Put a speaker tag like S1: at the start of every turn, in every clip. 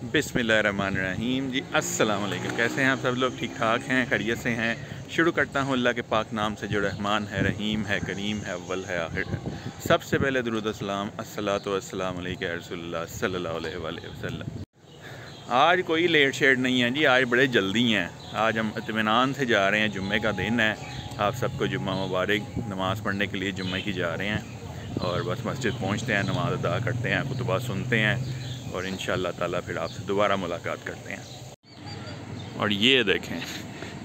S1: बिस्मिल्लाहिर्रहमानिर्रहीम जी, अस्सलाम वालेकुम। कैसे हैं आप सब लोग? ठीक ठाक हैं, खैरियत से हैं? शुरू करता हूँ अल्लाह के पाक नाम से जो रहमान है, रहीम है, करीम है, अव्वल है, आखिर है। सबसे पहले दुरूद व सलाम, अस्सलातु वस्सलाम अलैका या रसूलल्लाह सल्लल्लाहु अलैहि वसल्लम। आज कोई लेट शेट नहीं है जी, आज बड़े जल्दी हैं। आज हम इत्मीनान से जा रहे हैं, जुम्मे का दिन है। आप सबको जुम्मा मुबारक। नमाज़ पढ़ने के लिए जुम्मे की जा रहे हैं और बस मस्जिद पहुँचते हैं, नमाज़ अदा करते हैं, खुतबा सुनते हैं और इंशाअल्लाह ताला फिर आपसे दोबारा मुलाकात करते हैं। और ये देखें,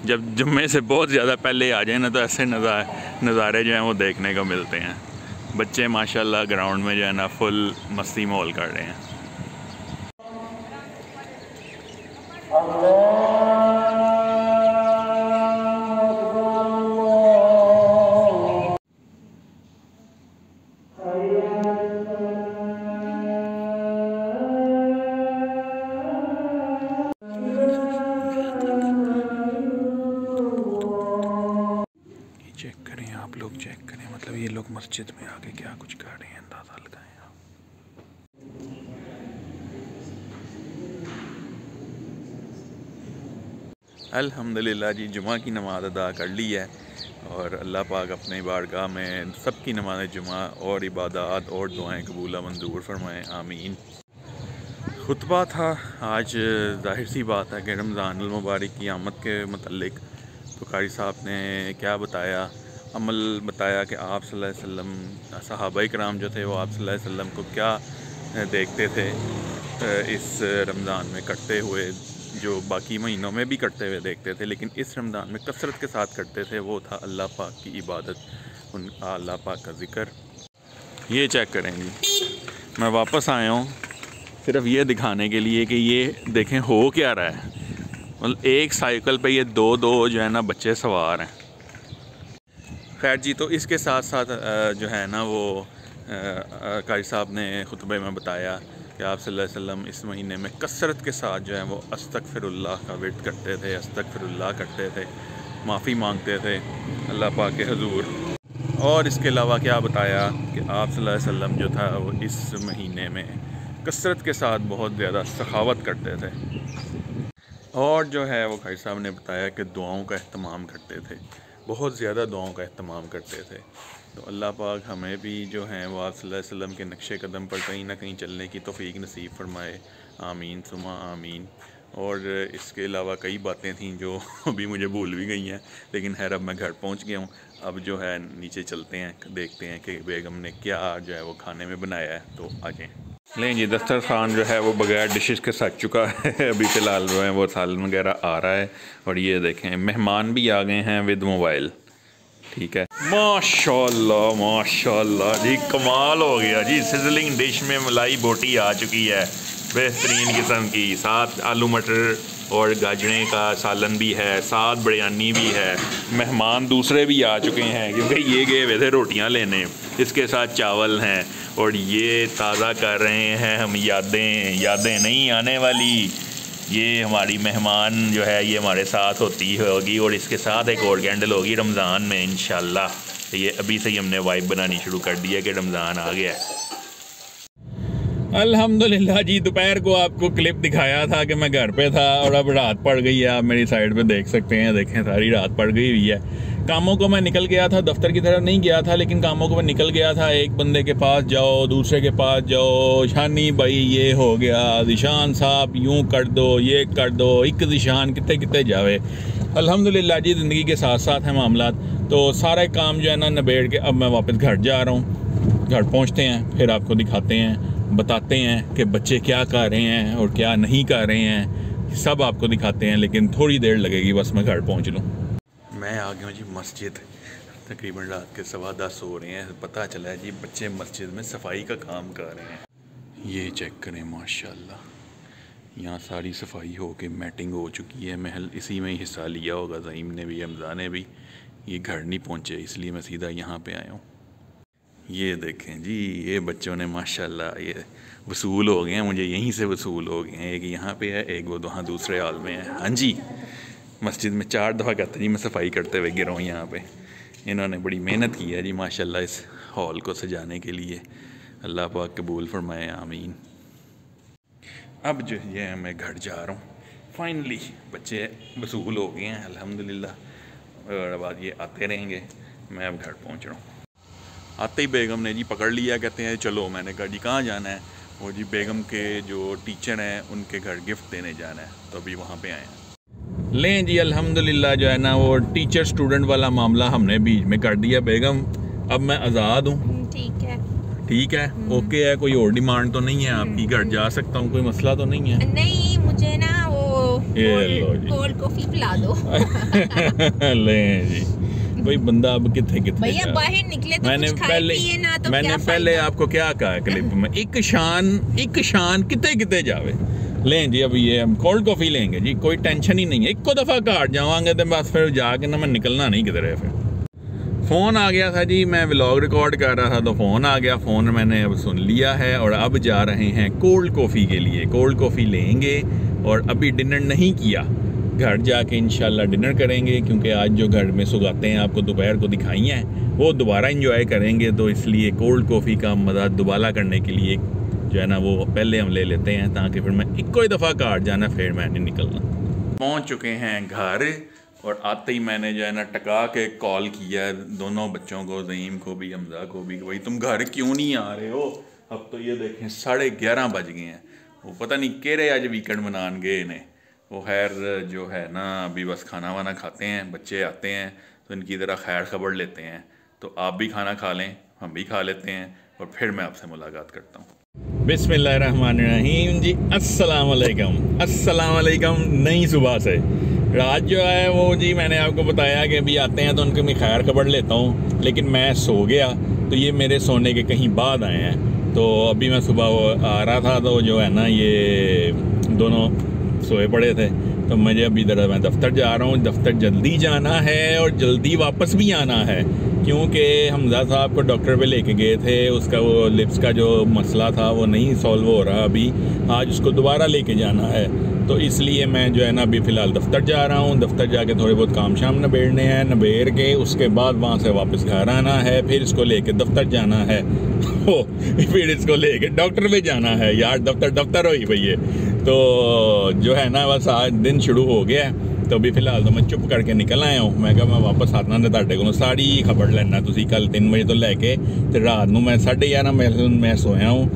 S1: जब जुम्मे से बहुत ज़्यादा पहले आ जाए ना तो ऐसे नज़ारे जो हैं वो देखने को मिलते हैं। बच्चे माशाल्लाह ग्राउंड में जो है ना फुल मस्ती माहौल कर रहे हैं। चेक करें, आप लोग चेक करें, मतलब ये लोग मस्जिद में आके क्या कुछ कर रहे हैं, अंदाज़ा लगाएं आप। अल्हम्दुलिल्लाह जी, जुमा की नमाज़ अदा कर ली है और अल्लाह पाक अपने बारगाह में सबकी नमाज़ जुमा और इबादत और दुआएं कबूला मंजूर फरमाएँ, आमीन। खुतबा था आज। ज़ाहिर सी बात है कि रमज़ानुल मुबारक की आमद के मतलब तो कारी साहब ने क्या बताया, अमल बताया कि आप सल्लल्लाहु अलैहि वसल्लम, सहाबाए किराम जो थे वो आप सल्लल्लाहु अलैहि वसल्लम को क्या देखते थे इस रमज़ान में करते हुए, जो बाकी महीनों में भी करते हुए देखते थे, लेकिन इस रमज़ान में कसरत के साथ करते थे। वो था अल्लाह पाक की इबादत, उन अल्लाह पाक का ज़िक्र। ये चेक करें जी, मैं वापस आया हूँ सिर्फ ये दिखाने के लिए कि ये देखें हो क्या रहा है। मतलब एक साइकिल पे ये दो जो है ना बच्चे सवार हैं। खैर जी, तो इसके साथ साथ जो है ना वो कारी साहब ने खुतबे में बताया कि आप सल्लल्लाहु अलैहि वसल्लम इस महीने में कसरत के साथ जो है वो अस्तगफिरुल्लाह का विर्द करते थे, अस्तगफिरुल्लाह करते थे, माफ़ी मांगते थे अल्लाह पाक के हुजूर। और इसके अलावा क्या बताया कि आप सल्लल्लाहु अलैहि वसल्लम जो था वो इस महीने में कसरत के साथ बहुत ज़्यादा सखावत करते थे। और जो है वो कारी साहब ने बताया कि दुआओं का अहतमाम करते थे, बहुत ज़्यादा दुआओं का अहतमाम करते थे। तो अल्लाह पाक हमें भी जो हैं वो आप सल्लल्लाहु अलैहि वसल्लम के नक्शे कदम पर कहीं ना कहीं चलने की तौफीक नसीब फरमाए, आमीन सुमा आमीन। और इसके अलावा कई बातें थीं जो अभी मुझे भूल भी गई हैं, लेकिन खैर अब मैं घर पहुंच गया हूं। अब जो है नीचे चलते हैं, देखते हैं कि बेगम ने क्या जो है वो खाने में बनाया है, तो आ जाएँ। लें जी, दस्तरखान जो है वो बगैर डिशेस के सज चुका है। अभी फ़िलहाल जो है वो सालन वगैरह आ रहा है। और ये देखें, मेहमान भी आ गए हैं विद मोबाइल। ठीक है, माशाल्लाह माशाल्लाह जी, कमाल हो गया जी। सिजलिंग डिश में मलाई बोटी आ चुकी है, बेहतरीन किस्म की। साथ आलू मटर और गाजरे का सालन भी है, साथ बिरयानी भी है। मेहमान दूसरे भी आ चुके हैं क्योंकि ये गए हुए थे रोटियां लेने। इसके साथ चावल हैं और ये ताज़ा कर रहे हैं हम यादें नहीं आने वाली। ये हमारी मेहमान जो है ये हमारे साथ होती होगी और इसके साथ एक और कैंडल होगी रमज़ान में इंशाल्लाह। ये अभी से ही हमने वाइब बनानी शुरू कर दी है कि रमज़ान आ गया है। अल्हम्दुलिल्लाह जी, दोपहर को आपको क्लिप दिखाया था कि मैं घर पे था और अब रात पड़ गई है। आप मेरी साइड पे देख सकते हैं, देखें सारी रात पड़ गई हुई है। कामों को मैं निकल गया था, दफ्तर की तरफ नहीं गया था, लेकिन कामों को मैं निकल गया था। एक बंदे के पास जाओ, दूसरे के पास जाओ, शानी भाई ये हो गया, दिशान साहब यूँ कर दो, ये कर दो, एक दिशान कितने कितने जावे। अल्हम्दुलिल्लाह जी, ज़िंदगी के साथ साथ हैं मामला। तो सारे काम जो है ना निबेड़ के अब मैं वापस घर जा रहा हूँ। घर पहुँचते हैं, फिर आपको दिखाते हैं, बताते हैं कि बच्चे क्या कर रहे हैं और क्या नहीं कर रहे हैं, सब आपको दिखाते हैं। लेकिन थोड़ी देर लगेगी, बस मैं घर पहुँच लूँ। मैं आ गया हूँ जी मस्जिद। तकरीबन रात के 10:15 हो रहे हैं। पता चला है जी बच्चे मस्जिद में सफाई का काम कर रहे हैं। ये चेक करें, माशाल्लाह, यहाँ सारी सफाई हो के मैटिंग हो चुकी है। महल इसी में ही हिस्सा लिया होगा, ज़हीम ने भी, हमज़ा ने भी। ये घर नहीं पहुँचे इसलिए मैं सीधा यहाँ पे आया हूँ। ये देखें जी, ये बच्चों ने माशाल्लाह ये वसूल हो गए हैं, मुझे यहीं से वसूल हो गए हैं। एक यहाँ पे है, एक वो वहाँ दूसरे हॉल में है। हाँ जी, मस्जिद में 4 दफ़ा कहते जी मैं सफाई करते हुए गिरा हूँ यहाँ पे। इन्होंने बड़ी मेहनत की है जी माशाल्लाह इस हॉल को सजाने के लिए। अल्लाह पाक कबूल फरमाए, आमीन। अब जो ये मैं घर जा रहा हूँ फाइनली, बच्चे वसूल हो गए हैं अल्हम्दुलिल्लाह। और बाद ये आते रहेंगे, मैं अब घर पहुँच रहा हूँ। आते ही बेगम ने जी पकड़ लिया, कहते हैं चलो। मैंने कहा जी कहाँ जाना है? वो जी बेगम के जो टीचर हैं उनके घर गिफ्ट देने जाना है, तो अभी वहाँ पे आए हैं। लें जी अल्हम्दुलिल्लाह जो है ना वो टीचर स्टूडेंट वाला मामला हमने बीच में कर दिया बेगम। अब मैं आज़ाद हूँ। ठीक है, ठीक है, ओके है। कोई और डिमांड तो नहीं है आपकी? घर जा सकता हूँ, कोई मसला तो नहीं है?
S2: नहीं, मुझे ना वो कोल्ड कॉफी पिला दो।
S1: लें जी भाई, बंदा अब कितने
S2: भैया बाहर निकले तो कुछ खाए पिए ना, तो
S1: मैंने पहले आपको क्या कहा क्लिप में, एक शान कितने जावे। लें जी अब ये हम कोल्ड कॉफ़ी लेंगे जी, कोई टेंशन ही नहीं है। एक दफ़ा घर जावांगे तो बस फिर जाके ना मैं निकलना नहीं किधर। फिर फ़ोन आ गया था जी, मैं व्लॉग रिकॉर्ड कर रहा था तो फ़ोन आ गया। फ़ोन मैंने अब सुन लिया है और अब जा रहे हैं कोल्ड कॉफ़ी के लिए। कोल्ड कॉफ़ी लेंगे और अभी डिनर नहीं किया, घर जाके इंशाल्लाह डिनर करेंगे, क्योंकि आज जो घर में सुगाते हैं आपको दोपहर को दिखाई हैं वो दोबारा एंजॉय करेंगे। तो इसलिए कोल्ड कॉफ़ी का मज़ा दोबारा करने के लिए जो है ना वो पहले हम ले लेते हैं, ताकि फिर मैं एक ही दफ़ा घर जाना, फिर मैं नहीं निकलना। पहुंच चुके हैं घर और आते ही मैंने जो है ना टका के कॉल किया दोनों बच्चों को, ज़हीम को भी हमजा को भी, भाई तुम घर क्यों नहीं आ रहे हो? अब तो ये देखें 11:30 बज गए हैं। वो पता नहीं केरे आज वीकेंड मनान गए इन्हें। वो खैर जो है ना अभी बस खाना वाना खाते हैं, बच्चे आते हैं तो इनकी ज़रा खैर खबर लेते हैं। तो आप भी खाना खा लें, हम भी खा लेते हैं और फिर मैं आपसे मुलाकात करता हूँ। बिस्मिल्लाहिर्रहमानिर्रहीम जी, अस्सलाम वालेकुम। नई सुबह से रात जो है वो जी मैंने आपको बताया कि अभी आते हैं तो उनकी मैं खैर खबर लेता हूँ, लेकिन मैं सो गया तो ये मेरे सोने के कहीं बाद आए हैं। तो अभी मैं सुबह आ रहा था तो जो है ना ये दोनों सोए पड़े थे, तो मुझे अभी इधर मैं दफ्तर जा रहा हूँ। दफ्तर जल्दी जाना है और जल्दी वापस भी आना है, क्योंकि हमजा साहब को डॉक्टर पे लेके गए थे। उसका वो लिप्स का जो मसला था वो नहीं सॉल्व हो रहा अभी, आज उसको दोबारा लेके जाना है। तो इसलिए मैं जो है ना अभी फ़िलहाल दफ्तर जा रहा हूँ। दफ्तर जाके थोड़े बहुत काम शाम नबेड़ने हैं, नबेड़ के उसके बाद वहाँ से वापस घर आना है, फिर इसको लेके दफ्तर जाना है, फिर इसको लेके डॉक्टर पे जाना है। यार दफ्तर हो ही भैया। तो जो है ना बस आज दिन शुरू हो गया है, तो अभी फ़िलहाल तो मैं चुप करके निकल आया हूँ। मैं कहा मैं वापस आना तो ताड़े को सारी खबर लेना। तुसी कल 3 बजे तो लैके तो रात को मैं 11:30 मैं सोया हूँ,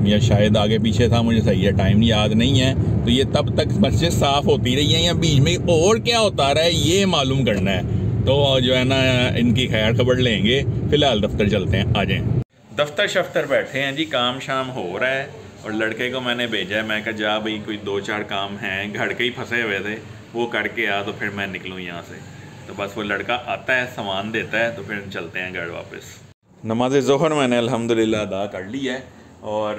S1: या शायद आगे पीछे था, मुझे सही है टाइम याद नहीं है। तो ये तब तक मस्जिद साफ़ होती रही है या बीच में और क्या होता रहा है ये मालूम करना है। तो जो है ना इनकी खैर खबर लेंगे। फ़िलहाल दफ्तर चलते हैं, आ जाएँ। दफ्तर शफ्तर बैठे हैं जी, काम शाम हो रहा है और लड़के को मैंने भेजा है। मैं कहा जा भाई कोई 2-4 काम हैं, घर के ही फंसे हुए थे, वो करके आ तो फिर मैं निकलूँ यहाँ से। तो बस वो लड़का आता है, सामान देता है, तो फिर चलते हैं घर वापस। नमाज ज़ोहर मैंने अल्हम्दुलिल्लाह अदा कर ली है। और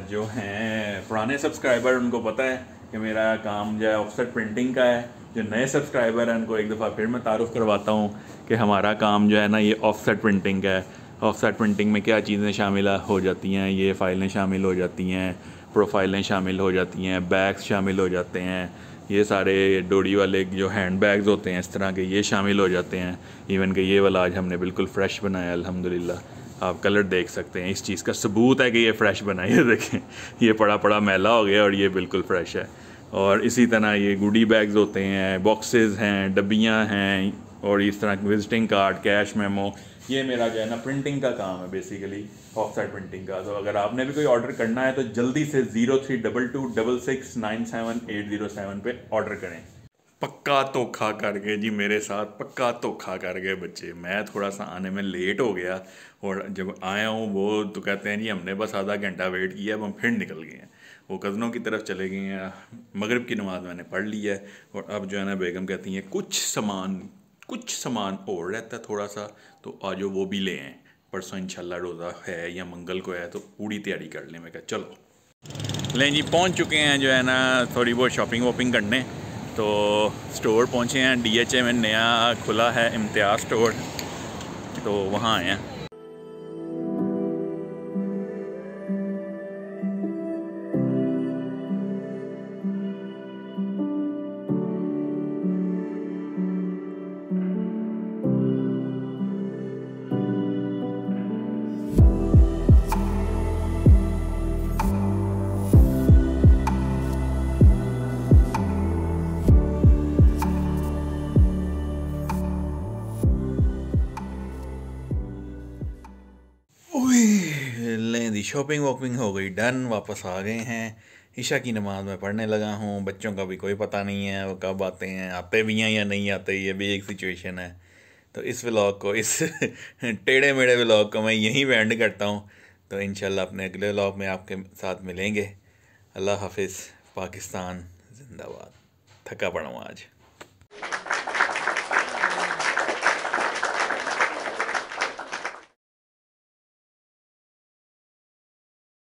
S1: जो हैं पुराने सब्सक्राइबर उनको पता है कि मेरा काम जो है ऑफसेट प्रिंटिंग का है। जो नए सब्सक्राइबर हैं उनको एक दफ़ा फिर मैं तारुफ़ करवाता हूँ कि हमारा काम जो है ना ये ऑफसेट प्रिंटिंग का है। ऑफसेट प्रिंटिंग में क्या चीज़ें शामिल हो जाती हैं, ये फ़ाइलें शामिल हो जाती हैं, प्रोफाइलें शामिल हो जाती हैं, बैग्स शामिल हो जाते हैं, ये सारे डोरी वाले जो हैंड बैग्स होते हैं इस तरह के ये शामिल हो जाते हैं। इवन कि ये वाला आज हमने बिल्कुल फ़्रेश बनाया अल्हम्दुलिल्लाह। आप कलर देख सकते हैं, इस चीज़ का सबूत है कि ये फ़्रेश बना है। देखें ये पड़ा मैला हो गया और ये बिल्कुल फ़्रेश है। और इसी तरह ये गुडी बैग्स होते हैं, बॉक्सेस हैं, डब्बियाँ हैं और इस तरह विजिटिंग कार्ड, कैश मेमो, ये मेरा जो है ना प्रिंटिंग का काम है बेसिकली, ऑफसेट प्रिंटिंग का। तो अगर आपने भी कोई ऑर्डर करना है तो जल्दी से 032266978007 पे ऑर्डर करें। पक्का धोखा कर गए जी मेरे साथ, पक्का धोखा कर गए बच्चे। मैं थोड़ा सा आने में लेट हो गया और जब आया हूँ वो तो कहते हैं जी हमने बस आधा घंटा वेट किया, अब हम फिर निकल गए हैं। वो कज़नों की तरफ चले गए हैं। मगरिब की नमाज़ मैंने पढ़ ली है और अब जो है ना बेगम कहती हैं कुछ सामान और रहता है थोड़ा सा, तो आज वो भी ले आएँ। परसों इंशाल्लाह रोज़ा है या मंगल को है तो पूरी तैयारी कर लें। मैं कहा चलो लें जी, पहुँच चुके हैं जो है ना थोड़ी बहुत शॉपिंग वॉपिंग करने। तो स्टोर पहुँचे हैं, DHA में नया खुला है इम्तियाज़ स्टोर, तो वहाँ आए हैं। शॉपिंग वॉपिंग हो गई डन, वापस आ गए हैं। ईशा की नमाज़ में पढ़ने लगा हूँ। बच्चों का भी कोई पता नहीं है वो कब आते हैं, आते भी हैं या नहीं आते, ये भी एक सिचुएशन है। तो इस व्लॉग को, इस टेढ़े मेढ़े व्लॉग को मैं यहीं पे एंड करता हूँ। तो इंशाल्लाह अपने अगले व्लॉग में आपके साथ मिलेंगे। अल्लाह हाफिज़। पाकिस्तान जिंदाबाद। थका पड़ा हूँ आज।